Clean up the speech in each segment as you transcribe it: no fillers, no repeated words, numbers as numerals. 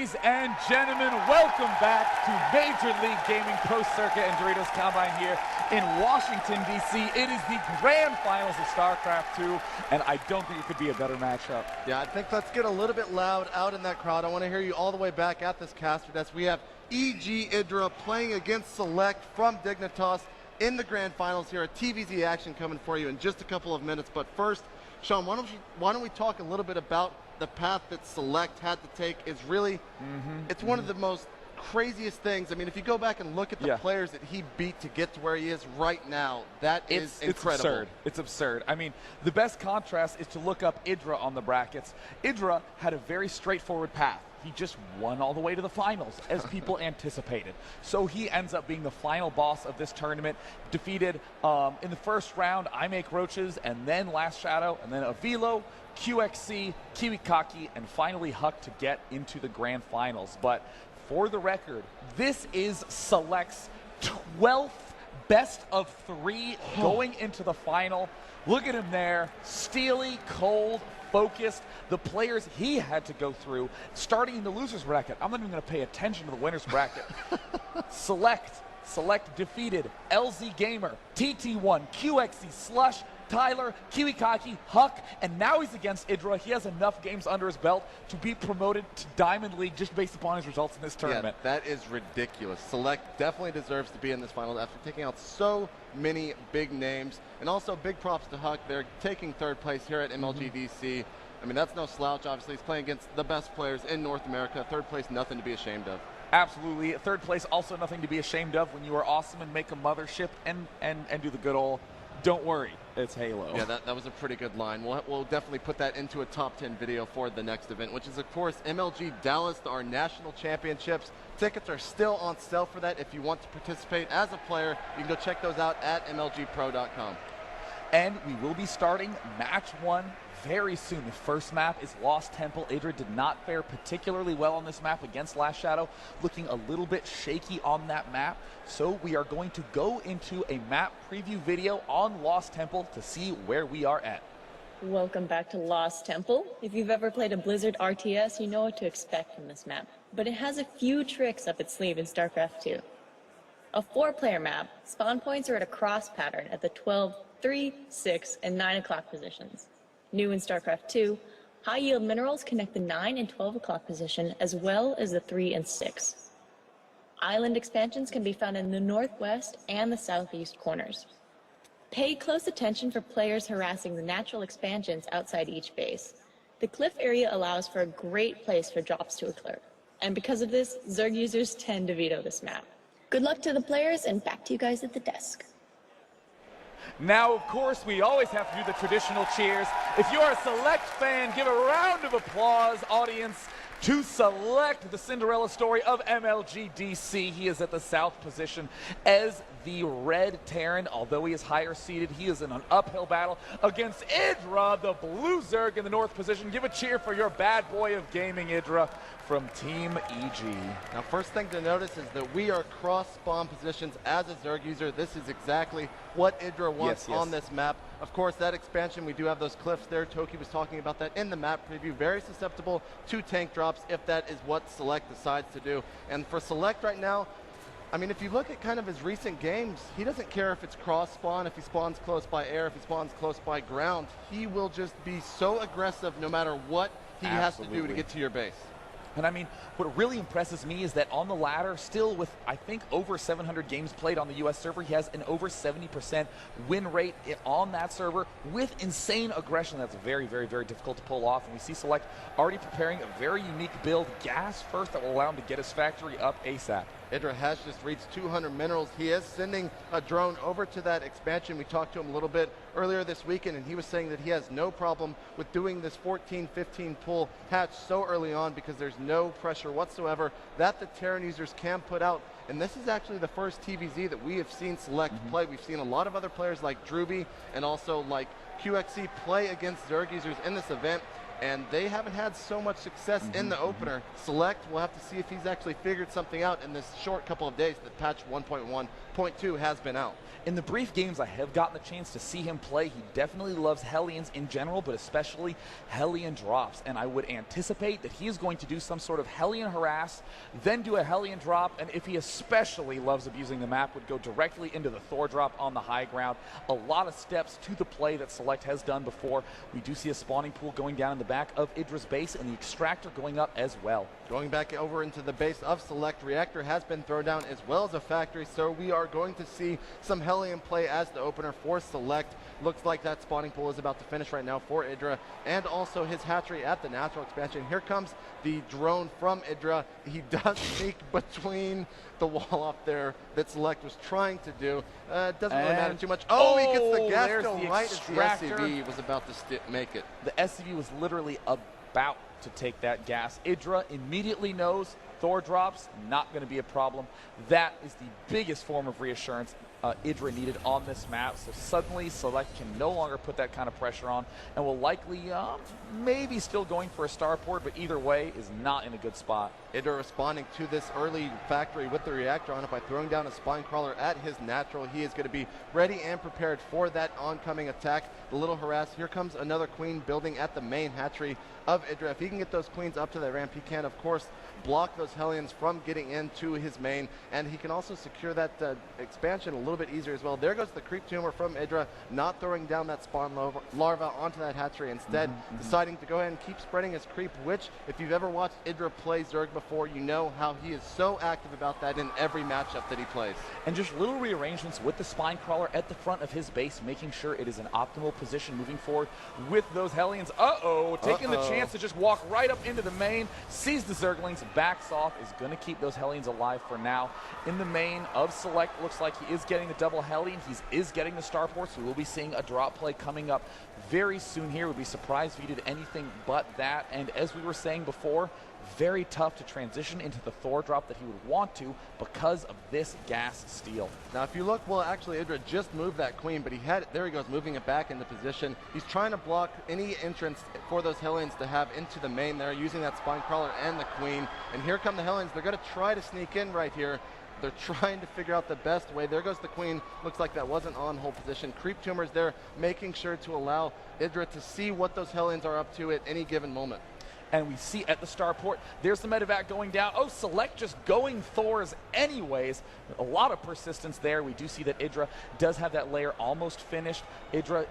Ladies and gentlemen, welcome back to Major League Gaming Pro Circuit and Doritos Combine here in Washington, D.C. It is the grand finals of StarCraft 2, and I don't think it could be a better matchup. Yeah, I think let's get a little bit loud out in that crowd. I want to hear you all the way back at this caster desk. We have IdrA playing against SeLeCT from Dignitas in the grand finals here. A TVZ action coming for you in just a couple of minutes. But first, Sean, why don't we talk a little bit about the path that SeLeCT had to take? Is really, it's one of the most craziest things. I mean, if you go back and look at the players that he beat to get to where he is right now, that is incredible. It's absurd. It's absurd. I mean, the best contrast is to look up IdrA on the brackets. IdrA had a very straightforward path. He just won all the way to the finals, as people anticipated. So he ends up being the final boss of this tournament, defeated in the first round, I Make Roaches, and then Last Shadow, and then Avilo, QXC, Kiwikaki, and finally Huck to get into the grand finals. But for the record, this is SeLeCT's 12th best of 3 going into the final. Look at him there, steely, cold, focused. The players he had to go through, starting in the loser's bracket. I'm not even going to pay attention to the winner's bracket. SeLeCT defeated LZ Gamer, TT1, QXC, Slush, Tyler, Kiwikaki, Huck, and now he's against IdrA. He has enough games under his belt to be promoted to Diamond League just based upon his results in this tournament. Yeah, that is ridiculous. SeLeCT definitely deserves to be in this final after taking out so many big names. And also big props to Huck. They're taking third place here at MLG DC. I mean, that's no slouch, obviously. He's playing against the best players in North America. Third place, nothing to be ashamed of. Absolutely. Third place, also nothing to be ashamed of when you are awesome and make a mothership and do the good old, don't worry, it's Halo. Yeah, that was a pretty good line. We'll definitely put that into a top 10 video for the next event, which is, of course, MLG Dallas, our national championships. Tickets are still on sale for that. If you want to participate as a player, you can go check those out at MLGpro.com. And we will be starting match 1 very soon. The first map is Lost Temple. IdrA did not fare particularly well on this map against Last Shadow, looking a little bit shaky on that map. So we are going to go into a map preview video on Lost Temple to see where we are at. Welcome back to Lost Temple. If you've ever played a Blizzard RTS, you know what to expect from this map. But it has a few tricks up its sleeve in StarCraft 2. A 4-player map, spawn points are at a cross pattern at the 12, 3, 6, and 9 o'clock positions. New in StarCraft 2, high-yield minerals connect the 9 and 12 o'clock position as well as the 3 and 6. Island expansions can be found in the northwest and the southeast corners. Pay close attention for players harassing the natural expansions outside each base. The cliff area allows for a great place for drops to occur, and because of this, Zerg users tend to veto this map. Good luck to the players, and back to you guys at the desk. Now, of course, we always have to do the traditional cheers. If you're a SeLeCT fan, give a round of applause, audience, to SeLeCT, the Cinderella story of MLG DC. He is at the south position as the red Terran. Although he is higher seeded, he is in an uphill battle against IdrA, the blue Zerg, in the north position. Give a cheer for your bad boy of gaming, IdrA, from Team EG. Now, first thing to notice is that we are cross-spawn positions as a Zerg user. This is exactly what IdrA wants on this map. Of course, that expansion, we do have those cliffs there. Toki was talking about that in the map preview. Very susceptible to tank drops if that is what SeLeCT decides to do. And for SeLeCT right now, I mean, if you look at kind of his recent games, he doesn't care if it's cross-spawn, if he spawns close by air, if he spawns close by ground. He will just be so aggressive no matter what he has to do to get to your base. And I mean, what really impresses me is that on the ladder, still with, I think, over 700 games played on the US server, he has an over 70% win rate on that server with insane aggression. That's very, very, very difficult to pull off. And we see SeLeCT already preparing a very unique build, gas first, that will allow him to get his factory up ASAP. IdrA has just reached 200 minerals. He is sending a drone over to that expansion. We talked to him a little bit earlier this weekend, and he was saying that he has no problem with doing this 14-15 pull hatch so early on because there's no pressure whatsoever that the Terran users can put out. And this is actually the first TVZ that we have seen SeLeCT play. We've seen a lot of other players like Druby and also like QXC play against Zerg users in this event. and they haven't had so much success in the opener. SeLeCT, we'll have to see if he's actually figured something out in this short couple of days that patch 1.1.2 has been out. In the brief games I have gotten the chance to see him play, he definitely loves Hellions in general, but especially Hellion drops. And I would anticipate that he is going to do some sort of Hellion harass, then do a Hellion drop, and if he especially loves abusing the map, would go directly into the Thor drop on the high ground. A lot of steps to the play that SeLeCT has done before. We do see a spawning pool going down in the back of IdrA's base, and the extractor going up as well. Going back over into the base of SeLeCT, reactor has been thrown down as well as a factory, so we are going to see some Hellion play as the opener for SeLeCT. Looks like that spawning pool is about to finish right now for IdrA, and also his hatchery at the natural expansion. Here comes the drone from IdrA. He does sneak between the wall up there that SeLeCT was trying to do. Doesn't really matter too much. Oh, he gets the gas still right as the SCV was about to make it. The SCV was literally about to take that gas. IdrA immediately knows Thor drops, not going to be a problem. That is the biggest form of reassurance IdrA needed on this map. So suddenly SeLeCT can no longer put that kind of pressure on, and will likely maybe still going for a starport, but either way is not in a good spot. IdrA responding to this early factory with the reactor on it by throwing down a spine crawler at his natural. He is going to be ready and prepared for that oncoming attack. The little harass. Here comes another queen building at the main hatchery of IdrA. If he can get those queens up to that ramp, he can, of course, block those Hellions from getting into his main, and he can also secure that expansion a little bit easier as well. There goes the creep tumor from IdrA, not throwing down that spawn larva onto that hatchery, instead deciding to go ahead and keep spreading his creep, which, if you've ever watched IdrA play Zerg before, you know how he is so active about that in every matchup that he plays. And just little rearrangements with the spine crawler at the front of his base, making sure it is an optimal position moving forward with those Hellions. Taking the chance to just walk right up into the main, sees the Zerglings, backs off, is going to keep those Hellions alive for now. In the main of SeLeCT, looks like he is getting the double Hellion. He is getting the starport, so we will be seeing a drop play coming up very soon here. We'd be surprised if he did anything but that. And as we were saying before, very tough to transition into the Thor drop that he would want to because of this gas steal. Now, if you look, well, actually, IdrA just moved that queen, but there he goes, moving it back into position. He's trying to block any entrance for those Hellions to have into the main there, using that spine crawler and the queen. And here come the Hellions. They're going to try to sneak in right here. They're trying to figure out the best way. There goes the queen. Looks like that wasn't on hold position. Creep tumors there, making sure to allow IdrA to see what those Hellions are up to at any given moment. And we see at the starport, there's the medevac going down. Oh, SeLeCT just going Thors anyways. A lot of persistence there. We do see that IdrA does have that layer almost finished. IdrA,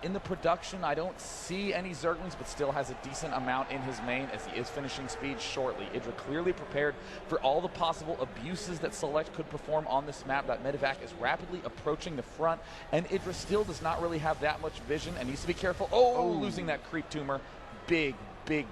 in the production, I don't see any Zerglings, but still has a decent amount in his main as he is finishing speed shortly. IdrA clearly prepared for all the possible abuses that SeLeCT could perform on this map. That medevac is rapidly approaching the front, and IdrA still does not really have that much vision and needs to be careful. Losing that creep tumor. Big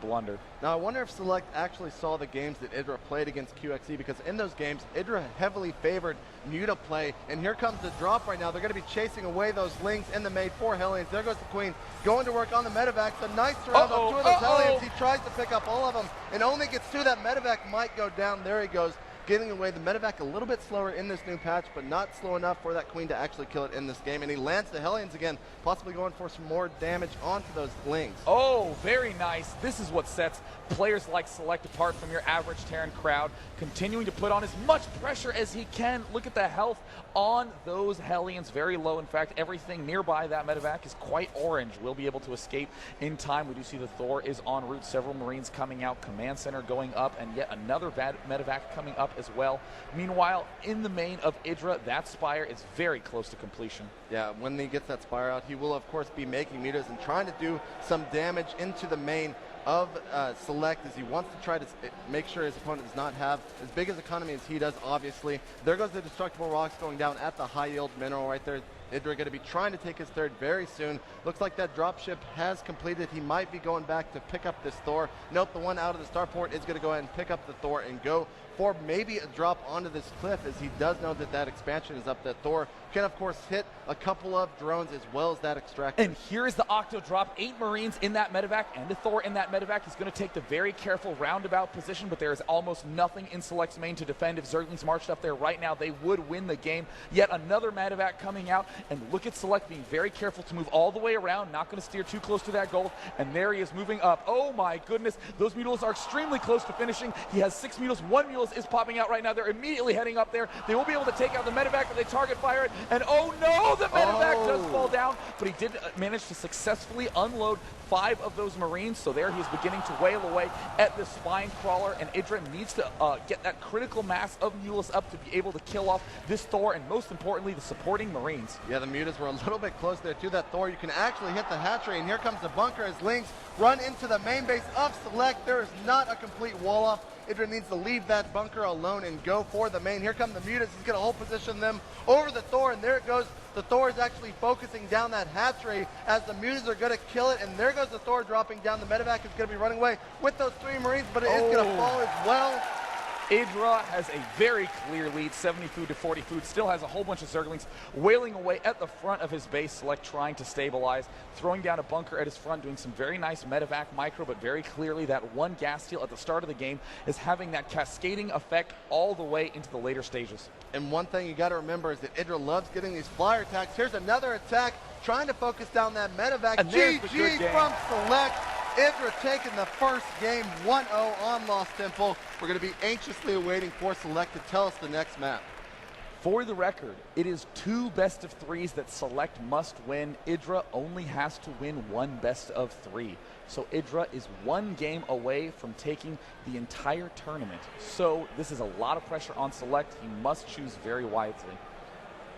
blunder. Now, I wonder if SeLeCT actually saw the games that IdrA played against QXE, because in those games, IdrA heavily favored Muta play, and here comes the drop right now. They're going to be chasing away those Lings in the main for Hellions. There goes the Queen, going to work on the medevac. A nice surround of two of those Hellions. He tries to pick up all of them, and only gets two. That medevac might go down. There he goes, getting away. The medevac a little bit slower in this new patch, but not slow enough for that Queen to actually kill it in this game. And he lands the Hellions again, possibly going for some more damage onto those Lings. Oh, very nice. This is what sets players like SeLeCT apart from your average Terran crowd, continuing to put on as much pressure as he can. Look at the health on those Hellions, very low. In fact, everything nearby that medevac is quite orange. Will be able to escape in time. We do see the Thor is en route. Several Marines coming out, command center going up, and yet another bad medevac coming up as well. Meanwhile, in the main of IdrA, that Spire is very close to completion. Yeah, when he gets that Spire out, he will of course be making meters and trying to do some damage into the main of SeLeCT, as he wants to try to make sure his opponent does not have as big as economy as he does, obviously. There goes the destructible rocks going down at the high yield mineral right there. IdrA going to be trying to take his third very soon. Looks like that dropship has completed. He might be going back to pick up this Thor. Nope, the one out of the starport is going to go ahead and pick up the Thor and go for maybe a drop onto this cliff, as he does know that that expansion is up. That Thor can, of course, hit a couple of drones as well as that extractor. And here is the Octo drop. 8 Marines in that medevac and a Thor in that medevac. He's going to take the very careful roundabout position, but there is almost nothing in SeLeCT's main to defend. If Zerglings marched up there right now, they would win the game. Yet another medevac coming out, And look at SeLeCT being very careful to move all the way around, not going to steer too close to that goal. And there he is moving up. Oh my goodness, those mules are extremely close to finishing. He has 6 mules. 1 mule is popping out right now. They're immediately heading up there. They will be able to take out the medevac, but they target fire it. And oh no, the medevac does fall down, but he did manage to successfully unload 5 of those Marines. So there he is beginning to wail away at the spine crawler, and IdrA needs to get that critical mass of mules up to be able to kill off this Thor, and most importantly, the supporting Marines. Yeah, the mutas were a little bit close there to that Thor. You can actually hit the hatchery, and here comes the bunker as Lynx run into the main base of SeLeCT. There is not a complete wall off. IdrA needs to leave that bunker alone and go for the main. Here come the mutas. He's going to hold position them over the Thor, and there it goes. The Thor is actually focusing down that hatchery as the mutas are going to kill it, and there goes the Thor dropping down. The medevac is going to be running away with those 3 Marines, but it is going to fall as well. IdrA has a very clear lead, 70 food to 40 food, still has a whole bunch of Zerglings wailing away at the front of his base. SeLeCT trying to stabilize, throwing down a bunker at his front, doing some very nice medevac micro, but very clearly that one gas steal at the start of the game is having that cascading effect all the way into the later stages. And one thing you got to remember is that IdrA loves getting these flyer attacks. Here's another attack, trying to focus down that medevac. And GG from SeLeCT. IdrA taking the first game 1-0 on Lost Temple. We're going to be anxiously awaiting for SeLeCT to tell us the next map. For the record, it is 2 best of 3s that SeLeCT must win. IdrA only has to win 1 best of 3. So IdrA is 1 game away from taking the entire tournament. So this is a lot of pressure on SeLeCT. He must choose very wisely.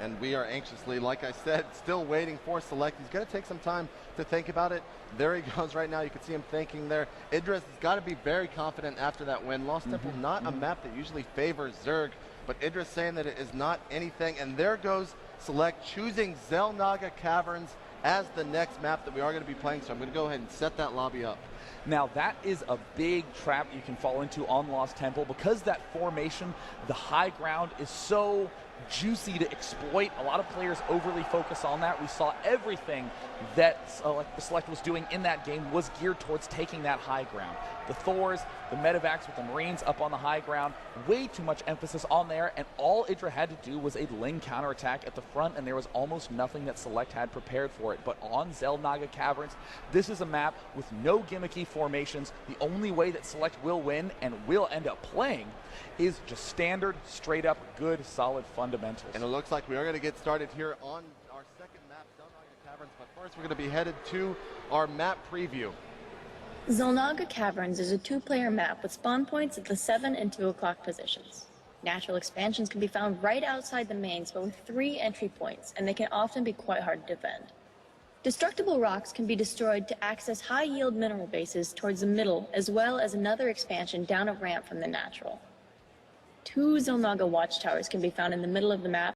And we are anxiously, like I said, still waiting for SeLeCT. He's going to take some time to think about it. There he goes right now. You can see him thinking there. IdrA's got to be very confident after that win. Lost Temple, not a map that usually favors Zerg, but IdrA's saying that it is not anything. And there goes SeLeCT choosing Xel'Naga Caverns as the next map that we are going to be playing. So I'm going to go ahead and set that lobby up. Now that is a big trap you can fall into on Lost Temple, because that formation, the high ground, is so juicy to exploit. A lot of players overly focus on that. We saw everything that SeLeCT was doing in that game was geared towards taking that high ground. The Thors, the medevacs with the Marines up on the high ground, way too much emphasis on there, and all IdrA had to do was a Ling counterattack at the front, and there was almost nothing that SeLeCT had prepared for it. But on Xel'Naga Caverns, this is a map with no gimmicky formations. The only way that SeLeCT will win and will end up playing is just standard, straight up, good, solid fundamentals. And it looks like we are going to get started here on our second map, Xel'Naga Caverns, but first we're going to be headed to our map preview. Xel'Naga Caverns is a 2-player map with spawn points at the 7 and 2 o'clock positions. Natural expansions can be found right outside the mains, but with 3 entry points, and they can often be quite hard to defend. Destructible rocks can be destroyed to access high-yield mineral bases towards the middle, as well as another expansion down a ramp from the natural. 2 Xel'Naga watchtowers can be found in the middle of the map,